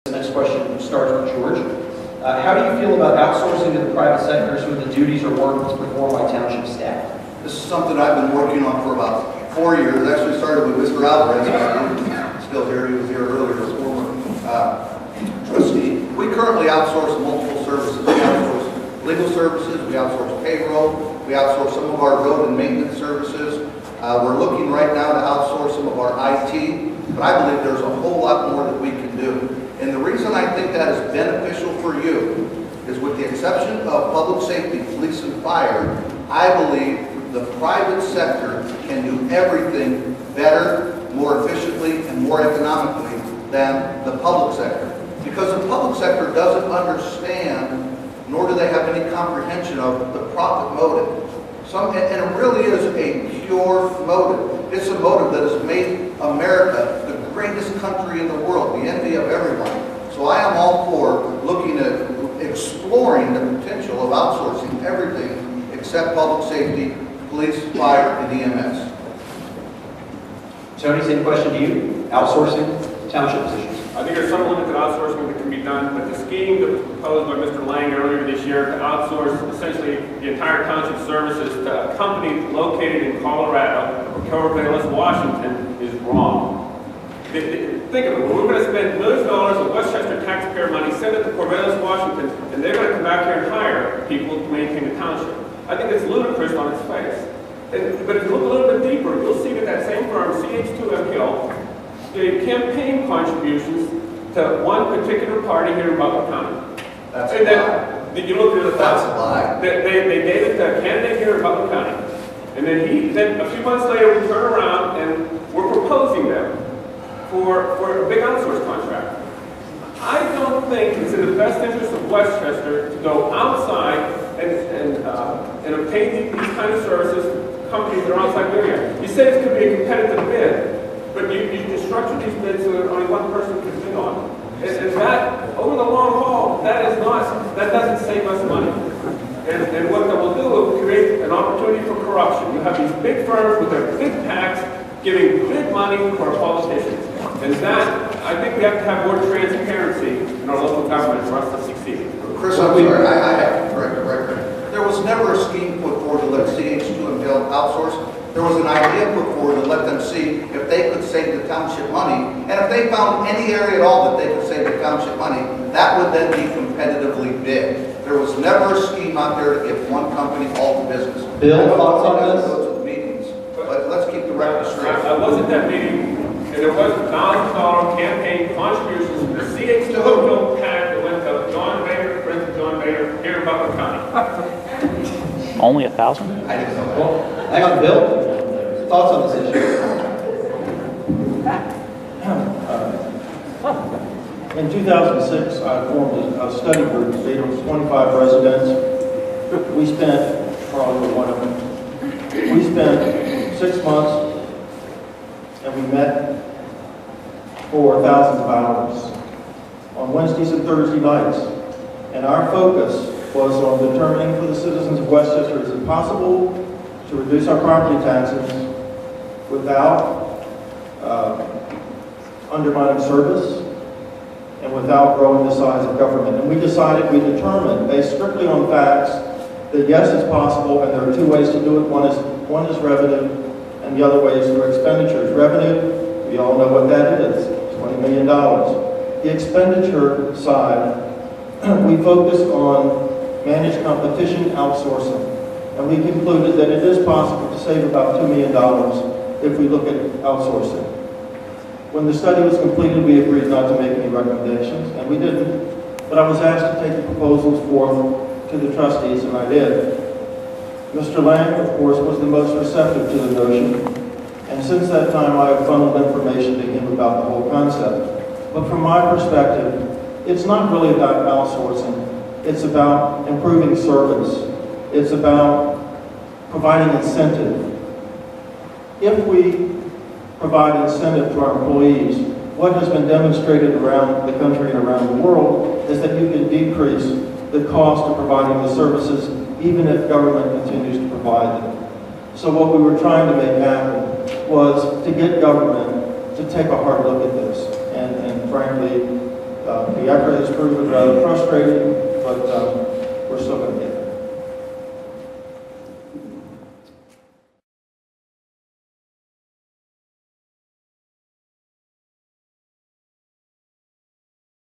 This next question starts with George. How do you feel about outsourcing to the private sector some of the duties or work that's performed by township staff? This is something I've been working on for about 4 years. Actually started with Mr. Alvarez. Still here. He was here earlier as former trustee. We currently outsource multiple services. We outsource legal services. We outsource payroll. We outsource some of our road and maintenance services. We're looking right now to outsource some of our IT, but I believe there's a whole lot more that we can do. And the reason I think that is beneficial for you is, with the exception of public safety, police, and fire, I believe the private sector can do everything better, more efficiently, and more economically than the public sector. Because the public sector doesn't understand, nor do they have any comprehension of the profit motive. And it really is a pure motive. It's a motive that has made America the greatest country in the world, the envy of everyone. So I am all for looking at exploring the potential of outsourcing everything except public safety, police, fire, and EMS. Tony, same question to you. Outsourcing township positions. I think there's some limited outsourcing that can be done, but the scheme that was proposed by Mr. Lang earlier this year to outsource essentially the entire township services to a company located in Colorado or Corvallis, Washington, is wrong. Think of it. We're going to spend millions of dollars of Westchester taxpayer money, send it to Corvallis, Washington, and they're going to come back here and hire people to maintain the township. I think it's ludicrous on its face. But if you look a little bit deeper, you'll see that that same firm, CH2MPL, gave campaign contributions to one particular party here in Butler County. That's a lie. Did you look at the That's a lie. They gave it to a candidate here in Butler County. And then a few months later, we turn around and we're proposing them for a big outsource contract. I don't think it's in the best interest of Westchester to go outside and obtain these kind of services, companies that are outside the area. You said it could be a competitive bid, but you can structure these bids so that only one person can bid on it. And that, over the long haul, that doesn't save us money. And what that will do, it will create an opportunity for corruption. You have these big firms with their big PACs giving big money for politicians. And that, I think we have to have more transparency in our local government for us to succeed. Chris, I'm sorry, I have to correct the record. There was never a scheme put forward to let CH2MPL outsource. There was an idea put forward to let them see if they could save the township money. And if they found any area at all that they could save the township money, that would then be competitively bid. There was never a scheme out there to give one company all the business. Bill, thoughts on this? Go to the meetings, but let's keep the record straight. I was at that meeting, and there was $1,000 campaign contributions from the CH2MPL PAC that went to John Bader, Prince John Bader, here in Butler County. Only 1,000? I didn't know that. Well, hang on, Bill. Thoughts on this issue? In 2006, I formed a study group made of 25 residents. We spent, probably one of them, we spent 6 months and we met for thousands of hours on Wednesdays and Thursday nights. And our focus was on determining for the citizens of Westchester, is it possible to reduce our property taxes without undermining service and without growing the size of government. And we determined, based strictly on facts, that yes, it's possible, and there are two ways to do it. One is revenue, and the other way is through expenditures. Revenue, we all know what that is, $20 million. The expenditure side, we focused on managed competition outsourcing, and we concluded that it is possible to save about $2 million if we look at outsourcing. When the study was completed, we agreed not to make any recommendations, and we didn't. But I was asked to take the proposals forth to the trustees, and I did. Mr. Lang, of course, was the most receptive to the notion, and since that time I have funneled information to him about the whole concept. But from my perspective, it's not really about outsourcing. It's about improving service. It's about providing incentive. If we provide incentive to our employees, what has been demonstrated around the country and around the world is that you can decrease the cost of providing the services even if government continues to provide them. So what we were trying to make happen was to get government to take a hard look at this and frankly, be The effort has proven rather frustrating, but